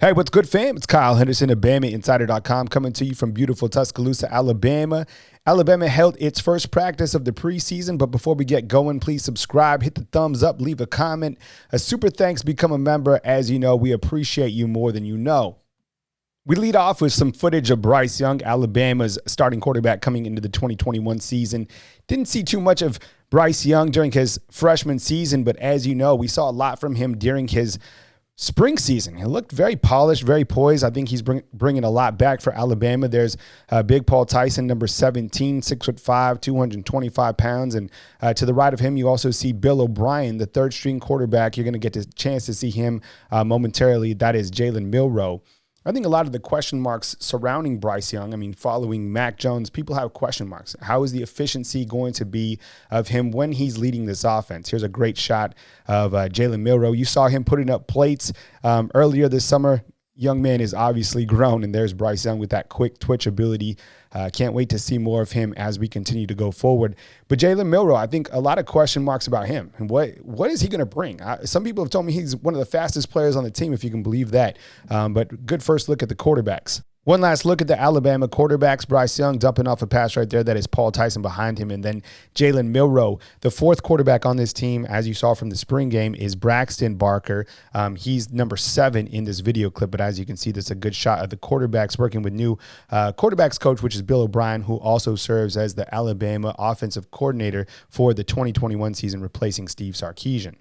Hey, what's good, fam? It's Kyle Henderson of BamaInsider.com coming to you from beautiful Tuscaloosa, Alabama. Alabama held its first practice of the preseason, but before we get going, please subscribe, hit the thumbs up, leave a comment. A super thanks, become a member. As you know, we appreciate you more than you know. We lead off with some footage of Bryce Young, Alabama's starting quarterback coming into the 2021 season. Didn't see too much of Bryce Young during his freshman season, but as you know, we saw a lot from him during his spring season. He looked very polished, very poised. I think he's bringing a lot back for Alabama. There's Big Paul Tyson, number 17, 6'5", 225 pounds. And to the right of him, you also see Bill O'Brien, the third-string quarterback. You're going to get the chance to see him momentarily. That is Jalen Milroe. I think a lot of the question marks surrounding Bryce Young, following Mac Jones, people have question marks. How is the efficiency going to be of him when he's leading this offense? Here's a great shot of Jalen Milroe. You saw him putting up plates earlier this summer. Young man is obviously grown, and there's Bryce Young with that quick twitch ability. Can't wait to see more of him as we continue to go forward. But Jalen Milroe, I think a lot of question marks about him. And what is he going to bring? Some people have told me he's one of the fastest players on the team, if you can believe that. But good first look at the quarterbacks. One last look at the Alabama quarterbacks. Bryce Young dumping off a pass right there. That is Paul Tyson behind him. And then Jalen Milroe, the fourth quarterback on this team, as you saw from the spring game, is Braxton Barker. He's number 7 in this video clip. But as you can see, that's a good shot of the quarterbacks working with new quarterbacks coach, which is Bill O'Brien, who also serves as the Alabama offensive coordinator for the 2021 season, replacing Steve Sarkisian.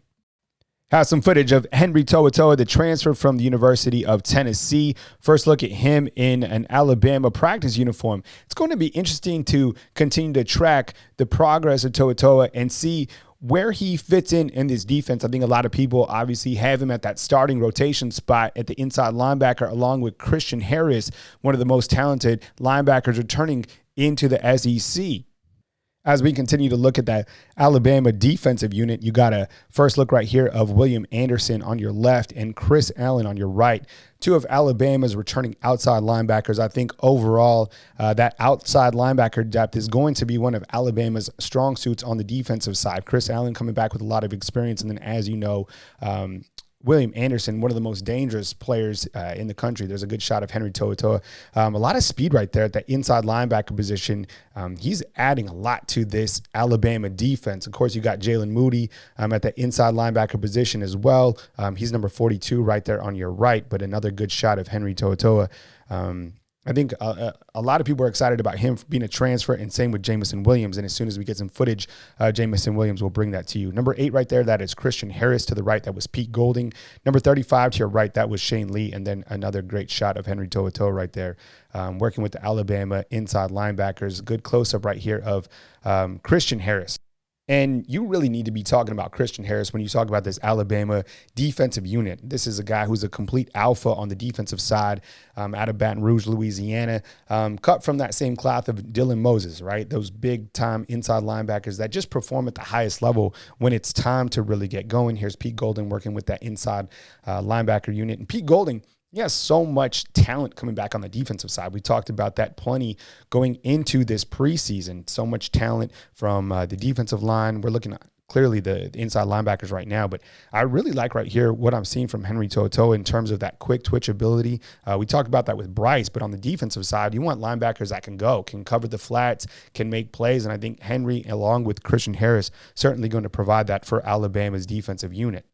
Have some footage of Henry To'oTo'o, the transfer from the University of Tennessee. First look at him in an Alabama practice uniform. It's going to be interesting to continue to track the progress of To'oTo'o and see where he fits in this defense. I think a lot of people obviously have him at that starting rotation spot at the inside linebacker, along with Christian Harris, one of the most talented linebackers returning into the SEC. As we continue to look at that Alabama defensive unit, you got a first look right here of William Anderson on your left and Chris Allen on your right. Two of Alabama's returning outside linebackers. I think overall that outside linebacker depth is going to be one of Alabama's strong suits on the defensive side. Chris Allen coming back with a lot of experience. And then, as you know, William Anderson, one of the most dangerous players in the country. There's a good shot of Henry To'oTo'o. A lot of speed right there at that inside linebacker position. He's adding a lot to this Alabama defense. Of course, you got Jalen Moody at the inside linebacker position as well. He's number 42 right there on your right, but another good shot of Henry To'oTo'o. I think a lot of people are excited about him being a transfer, and same with Jameson Williams. And as soon as we get some footage, Jameson Williams will bring that to you. Number 8 right there, that is Christian Harris. To the right, that was Pete Golding. Number 35 to your right, that was Shane Lee. And then another great shot of Henry To'oTo'o right there, working with the Alabama inside linebackers. Good close-up right here of Christian Harris. And you really need to be talking about Christian Harris when you talk about this Alabama defensive unit. This is a guy who's a complete alpha on the defensive side, out of Baton Rouge, Louisiana, cut from that same cloth of Dylan Moses, right? Those big-time inside linebackers that just perform at the highest level when it's time to really get going. Here's Pete Golding working with that inside linebacker unit. And Pete Golding, he has so much talent coming back on the defensive side. We talked about that plenty going into this preseason. So much talent from the defensive line. We're looking at clearly the inside linebackers right now, but I really like right here what I'm seeing from Henry To'oTo'o in terms of that quick twitch ability. We talked about that with Bryce, but on the defensive side, you want linebackers that can cover the flats, can make plays, and I think Henry, along with Christian Harris, certainly going to provide that for Alabama's defensive unit.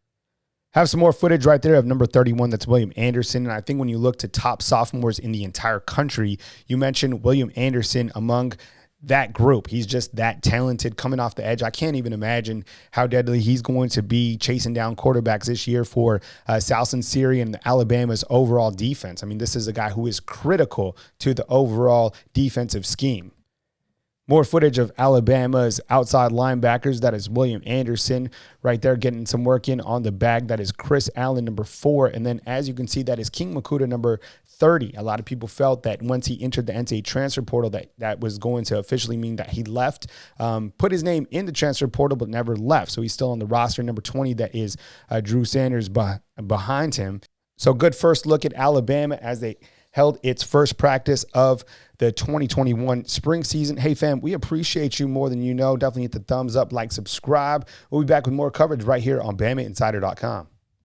Have some more footage right there of number 31. That's William Anderson. And I think when you look to top sophomores in the entire country, you mentioned William Anderson among that group. He's just that talented coming off the edge. I can't even imagine how deadly he's going to be chasing down quarterbacks this year for Salson Siri and Alabama's overall defense. This is a guy who is critical to the overall defensive scheme. More footage of Alabama's outside linebackers. That is William Anderson right there getting some work in on the bag. That is Chris Allen, number 4. And then, as you can see, that is King Makuta, number 30. A lot of people felt that once he entered the NCAA transfer portal that was going to officially mean that he left. Put his name in the transfer portal but never left. So he's still on the roster. Number 20, that is Drew Sanders behind him. So good first look at Alabama as they held its first practice of the 2021 spring season. Hey, fam, we appreciate you more than you know. Definitely hit the thumbs up, like, subscribe. We'll be back with more coverage right here on BamaInsider.com.